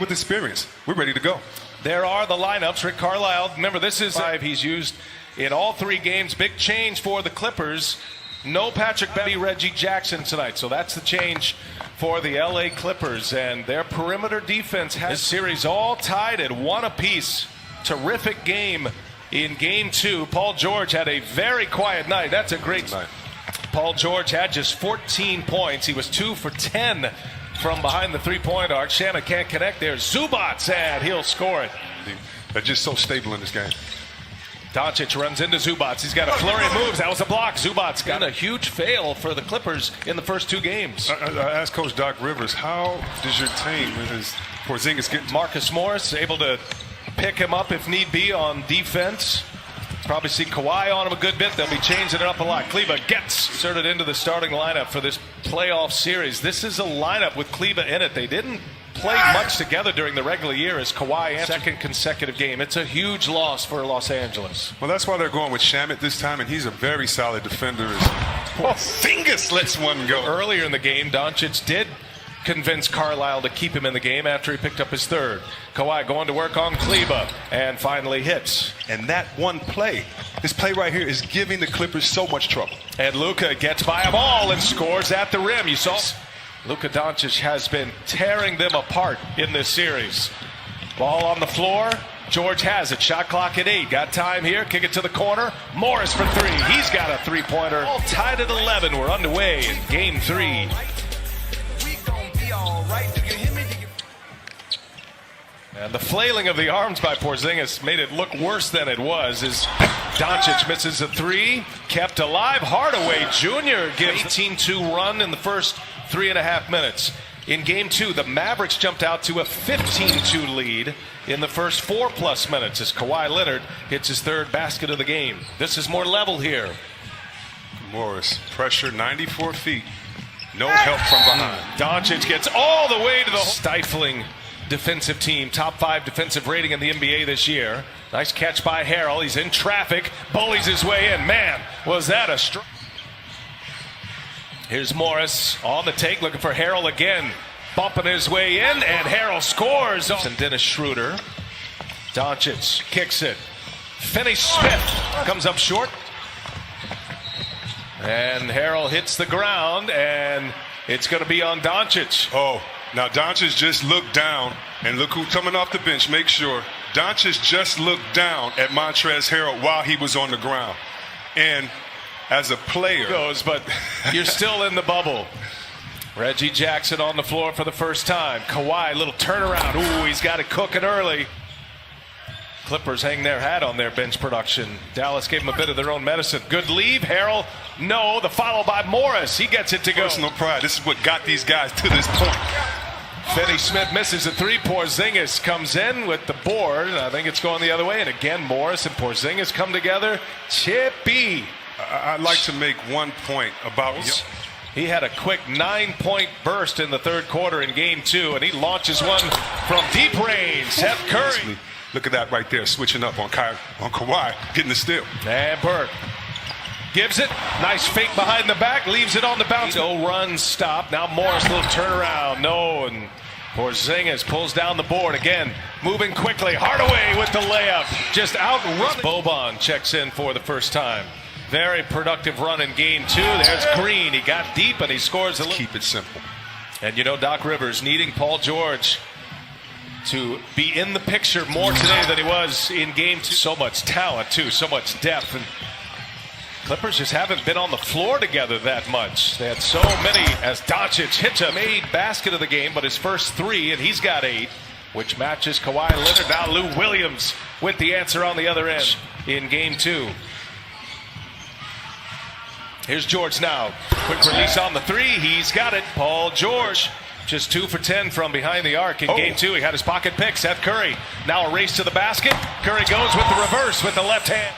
with experience. We're ready to go. There are the lineups. Rick Carlisle, remember this is 5 he's used in all 3 games. Big change for the Clippers. No Patrick Beverley, Reggie Jackson tonight. So that's the change for the LA Clippers. And their perimeter defense has this series all tied at 1 apiece. Terrific game in Game 2. Paul George had a very quiet night. That's a great night. Paul George had just 14 points. He was 2 for 10 from behind the three-point arc. Shanna can't connect there. Zubats, and he'll score it. They're just so stable in this game. Doncic runs into Zubats. He's got a flurry of moves. That was a block. Zubats got a huge fail for the Clippers in the first 2 games. I asked Coach Doc Rivers, how does your team, with his Porzingis, get Marcus Morris able to pick him up if need be on defense. Probably see Kawhi on him a good bit. They'll be changing it up a lot. Kleba gets inserted into the starting lineup for this playoff series. This is a lineup with Kleba in it. They didn't play much together during the regular year as Kawhi and second consecutive game. It's a huge loss for Los Angeles. Well, that's why they're going with Shamet this time, and he's a very solid defender. Porzingis lets one go. Earlier in the game, Doncic did convince Carlisle to keep him in the game after he picked up his 3rd. Kawhi going to work on Kleba and finally hits. And that one play, this play right here, is giving the Clippers so much trouble. And Luka gets by them all and scores at the rim. You saw Luka Doncic has been tearing them apart in this series. Ball on the floor. George has it. Shot clock at 8. Got time here. Kick it to the corner. Morris for 3. He's got a 3-pointer. All tied at 11. We're underway in Game 3. And the flailing of the arms by Porzingis made it look worse than it was as Doncic misses a 3. Kept alive. Hardaway Jr. gives 18-2 run in the first 3.5 minutes. In Game 2, the Mavericks jumped out to a 15-2 lead in the first 4+ minutes as Kawhi Leonard hits his 3rd basket of the game. This is more level here. Morris, pressure, 94 feet. No help from behind. Doncic gets all the way to the stifling defensive team. Top 5 defensive rating in the NBA this year. Nice catch by Harrell. He's in traffic. Bullies his way in. Man, was that a strike. Here's Morris on the take, looking for Harrell again. Bumping his way in, and Harrell scores. And Dennis Schroeder. Doncic kicks it. Finney-Smith comes up short. And Harrell hits the ground, and it's going to be on Doncic. Oh, now Doncic just looked down, and look who's coming off the bench. Make sure. Doncic just looked down at Montrezl Harrell while he was on the ground. And as a player, but you're still in the bubble. Reggie Jackson on the floor for the first time. Kawhi, little turnaround. Ooh, he's got it cooking early. Clippers hang their hat on their bench production. Dallas gave them a bit of their own medicine. Good leave. Harrell, no. The follow by Morris. He gets it to go. Personal pride. This is what got these guys to this point. Finney-Smith misses a 3. Porzingis comes in with the board. I think it's going the other way. And again, Morris and Porzingis come together. Chippy. I'd like to make one point about. He had a quick 9-point burst in the 3rd quarter in Game 2, and he launches one from deep range. Seth Curry. Look at that right there, switching up on Kawhi, getting the steal. And Burke gives it. Nice fake behind the back, leaves it on the bounce. No run stop. Now Morris, little turnaround. No, and Porzingis pulls down the board again, moving quickly. Hardaway with the layup, just outrun. Boban checks in for the first time. Very productive run in Game 2. There's Green. He got deep and he scores a little. Keep it simple. And you know Doc Rivers needing Paul George to be in the picture more today than he was in Game 2. So much talent too, so much depth. And Clippers just haven't been on the floor together that much. They had so many as Doncic hits a made basket of the game, but his first 3, and he's got 8, which matches Kawhi Leonard. Now Lou Williams with the answer on the other end in Game 2. Here's George now. Quick release on the 3. He's got it. Paul George just 2 for 10 from behind the arc in Game 2. He had his pocket pick. Seth Curry now a race to the basket. Curry goes with the reverse with the left hand.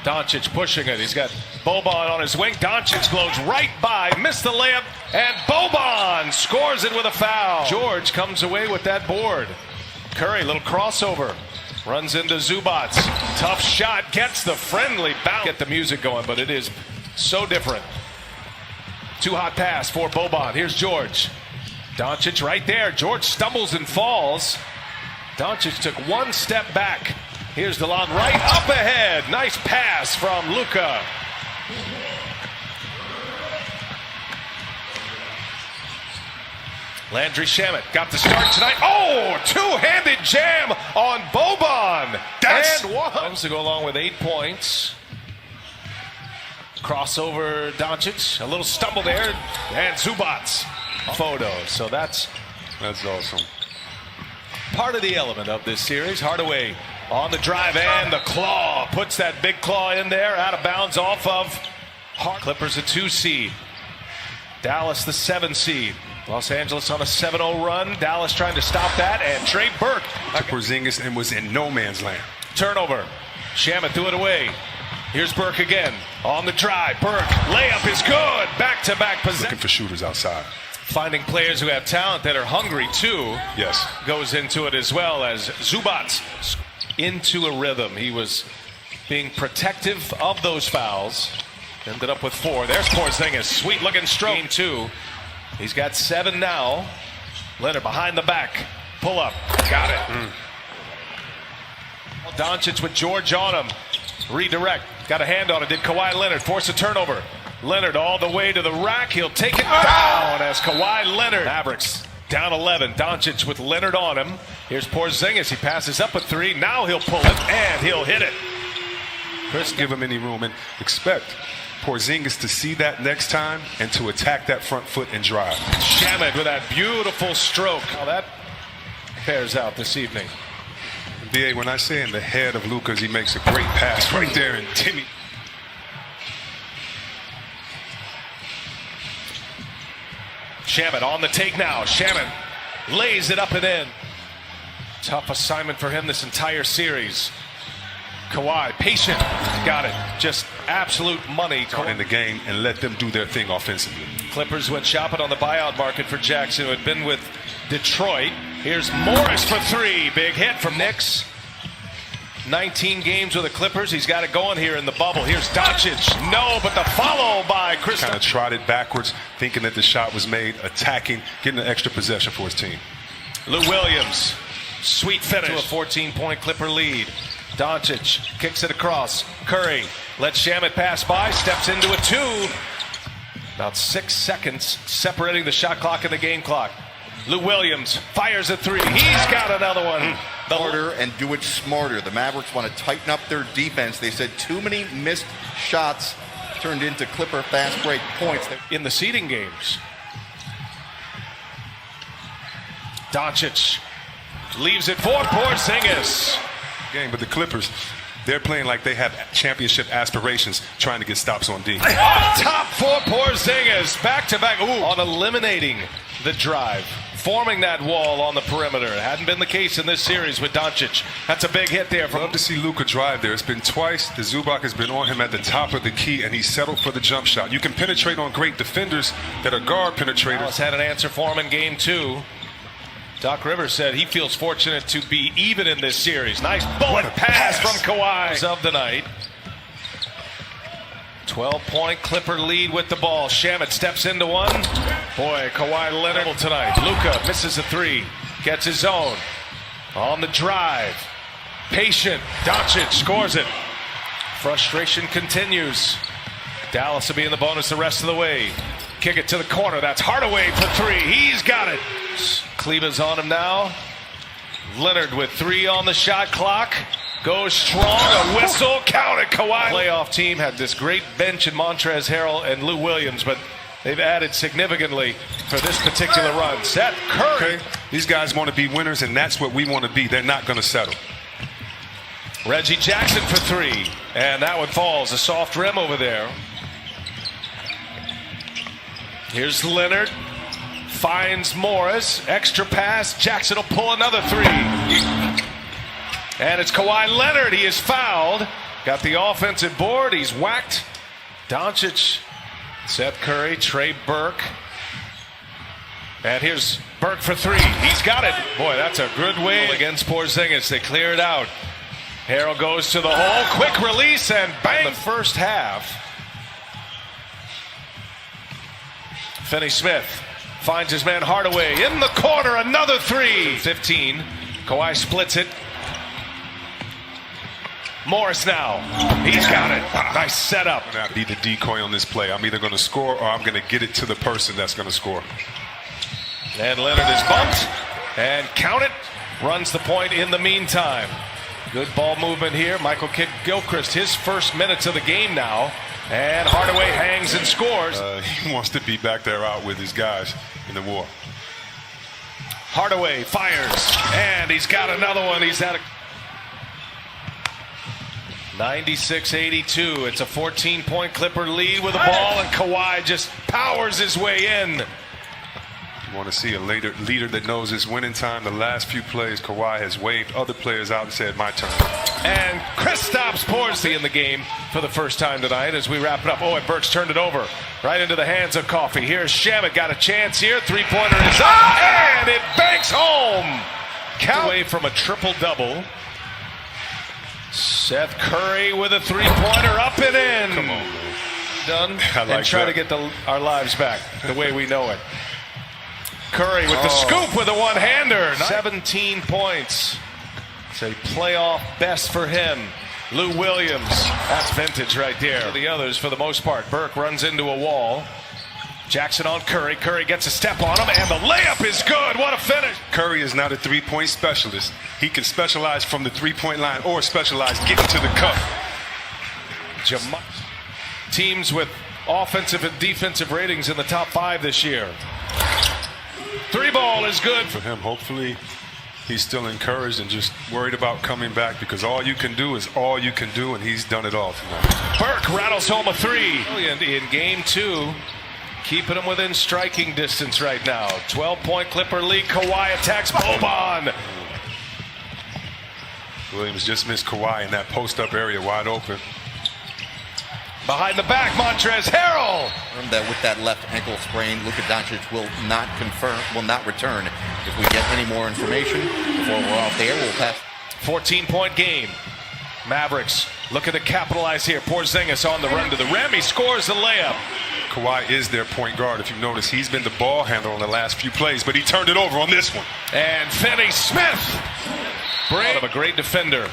Doncic pushing it. He's got Boban on his wing. Doncic glows right by. Missed the layup. And Boban scores it with a foul. George comes away with that board. Curry, little crossover. Runs into Zubats. Tough shot. Gets the friendly bounce. Get the music going, but it is so different. Too hot pass for Boban. Here's George. Doncic right there. George stumbles and falls. Doncic took one step back. Here's DeLon right up ahead. Nice pass from Luka. Landry Shamet got the start tonight. Oh, two-handed jam on Boban. And one to go along with 8 points. Crossover Doncic, a little stumble there, and Zubac's photo. So that's awesome. Part of the element of this series. Hardaway on the drive and the claw. Puts that big claw in there, out of bounds off of Clippers a 2 seed. Dallas the 7 seed. Los Angeles on a 7-0 run. Dallas trying to stop that, and Trey Burke. Porzingis and was in no man's land. Turnover. Shamet threw it away. Here's Burke again on the drive. Burke layup is good. Back-to-back possession. Looking for shooters outside. Finding players who have talent that are hungry too. Yes. Goes into it as well as Zubac into a rhythm. He was being protective of those fouls. Ended up with 4. There's Porzingis. Sweet looking stroke. Game 2. He's got 7 now. Leonard behind the back. Pull up. Got it. Doncic with George on him. Redirect. Got a hand on it. Did Kawhi Leonard force a turnover? Leonard all the way to the rack. He'll take it down as Kawhi Leonard. Mavericks down 11. Doncic with Leonard on him. Here's Porzingis. He passes up a 3. Now he'll pull it and he'll hit it. Chris, give him any room and expect Porzingis to see that next time and to attack that front foot and drive. Shamet with that beautiful stroke. How that pairs out this evening. BA, when I say in the head of Lucas, he makes a great pass right there, and Timmy. Shamet on the take now. Shamet lays it up and in. Tough assignment for him this entire series. Kawhi, patient, got it. Just absolute money. In the game and let them do their thing offensively. Clippers went shopping on the buyout market for Jackson, who had been with Detroit. Here's Morris for 3. Big hit from Knicks. 19 games with the Clippers. He's got it going here in the bubble. Here's Doncic. No, but the follow by Chris. Kind of trotted backwards, thinking that the shot was made, attacking, getting an extra possession for his team. Lou Williams, sweet finish to a 14-point Clipper lead. Doncic kicks it across. Curry lets Shamet pass by, steps into a 2. About 6 seconds separating the shot clock and the game clock. Lou Williams fires a 3. He's got another one. Harder and do it smarter. The Mavericks want to tighten up their defense. They said too many missed shots turned into Clipper fast break points. In the seeding games. Doncic leaves it for Porzingis. Game, but the Clippers, they're playing like they have championship aspirations, trying to get stops on D. Up top for Porzingis. Back-to-back. On eliminating the drive. Forming that wall on the perimeter. It hadn't been the case in this series with Doncic. That's a big hit there. Love to see Luka drive there. It's been twice. The Zubac has been on him at the top of the key, and he settled for the jump shot. You can penetrate on great defenders that are guard penetrators. Dallas had an answer for him in game 2. Doc Rivers said he feels fortunate to be even in this series. Nice bullet pass from Kawhi of the night. 12-point Clipper lead with the ball. Shamet steps into one. Boy, Kawhi Leonard tonight. Luka misses a 3. Gets his own. On the drive. Patient. Doncic scores it. Frustration continues. Dallas will be in the bonus the rest of the way. Kick it to the corner. That's Hardaway for 3. He's got it. Kleber's on him now. Leonard with 3 on the shot clock. Goes strong. A whistle. Counted. Kawhi. Playoff team had this great bench in Montrezl Harrell and Lou Williams, but they've added significantly for this particular run. Seth Curry. Okay. These guys want to be winners, and that's what we want to be. They're not going to settle. Reggie Jackson for 3. And that one falls. A soft rim over there. Here's Leonard. Finds Morris. Extra pass. Jackson will pull another 3. And it's Kawhi Leonard. He is fouled. Got the offensive board. He's whacked. Doncic. Seth Curry. Trey Burke. And here's Burke for 3. He's got it. Boy, that's a good way against Porzingis. They clear it out. Harrell goes to the hole. Quick release and bang. In the first half. Finney Smith Finds his man Hardaway in the corner, another three. 15. Kawhi splits it. Morris now. He's got it. Nice setup. I'm going to be the decoy on this play. I'm either going to score or I'm going to get it to the person that's going to score. And Leonard is bumped. And count it. Runs the point in the meantime. Good ball movement here. Michael Kidd-Gilchrist, his first minutes of the game now. And Hardaway hangs and scores. He wants to be back there out with his guys in the war. Hardaway fires. And he's got another one. He's at a 96-82. It's a 14-point Clipper lead with the ball, and Kawhi just powers his way in. You want to see a leader that knows his winning time. The last few plays, Kawhi has waved other players out and said, my turn. And Kristaps Porzingis in the game for the first time tonight as we wrap it up. Oh, and Burks turned it over right into the hands of Coffey. Here's Shamet, got a chance here. Three-pointer is up, and it banks home. Count away from a triple-double. Seth Curry with a three-pointer up and in. Come on, man. Done. I like and try that. to get our lives back the way we know it. Curry with the scoop with a one-hander. 17 points. It's a playoff best for him. Lou Williams. That's vintage right there. The others for the most part. Burke runs into a wall. Jackson on Curry. Curry gets a step on him, and the layup is good. What a finish. Curry is not a three-point specialist. He can specialize from the three-point line or specialize getting to the cup. Teams with offensive and defensive ratings in the top 5 this year. Three ball is good. For him, hopefully he's still encouraged and just worried about coming back, because all you can do is all you can do, and he's done it all tonight. Burke rattles home a three. In game 2, keeping him within striking distance right now. 12-point Clipper lead. Kawhi attacks Boban. Williams just missed Kawhi in that post-up area, wide open. Behind the back, Montrezl Harrell. That with that left ankle sprain, Luka Doncic will not return. If we get any more information before we're off the air, we'll pass. 14-point game. Mavericks looking to capitalize here. Porzingis on the run to the rim. He scores the layup. Kawhi is their point guard. If you notice, he's been the ball handler on the last few plays, but he turned it over on this one. And Finney-Smith. Out of a great defender.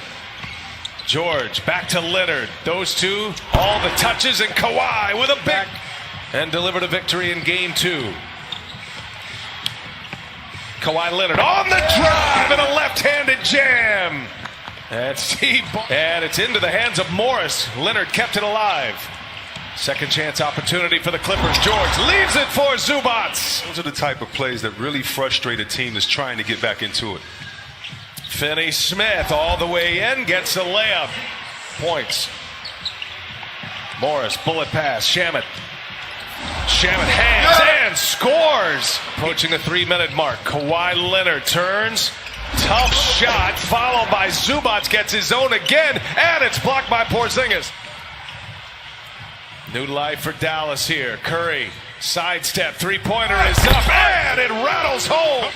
George back to Leonard. Those two, all the touches, and Kawhi with a big and delivered a victory in game 2. Kawhi Leonard on the drive and a left-handed jam. And and it's into the hands of Morris. Leonard kept it alive. Second chance opportunity for the Clippers. George leaves it for Zubac. Those are the type of plays that really frustrate a team that's trying to get back into it. Finney-Smith all the way in, gets a layup. Points. Morris, bullet pass. Shamet hands and scores. Approaching the 3-minute mark. Kawhi Leonard turns. Tough shot, followed by Zubac, gets his own again, and it's blocked by Porzingis. New life for Dallas here. Curry, sidestep, three-pointer is up, and it rattles home.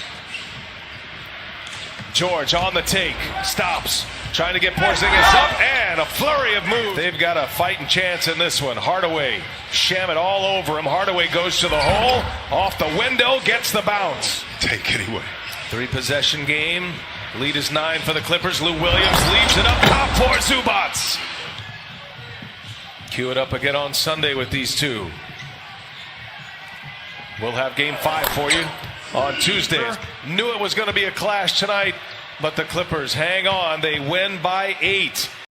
George on the take, stops, trying to get Porzingis up, and a flurry of moves. They've got a fighting chance in this one. Hardaway, Shamet all over him. Hardaway goes to the hole, off the window, gets the bounce. Take it away. 3-possession game. Lead is 9 for the Clippers. Lou Williams leaves it up top for Zubac. Cue it up again on Sunday with these two. We'll have game 5 for you on Tuesday. Knew it was going to be a clash tonight, but the Clippers hang on. They win by 8.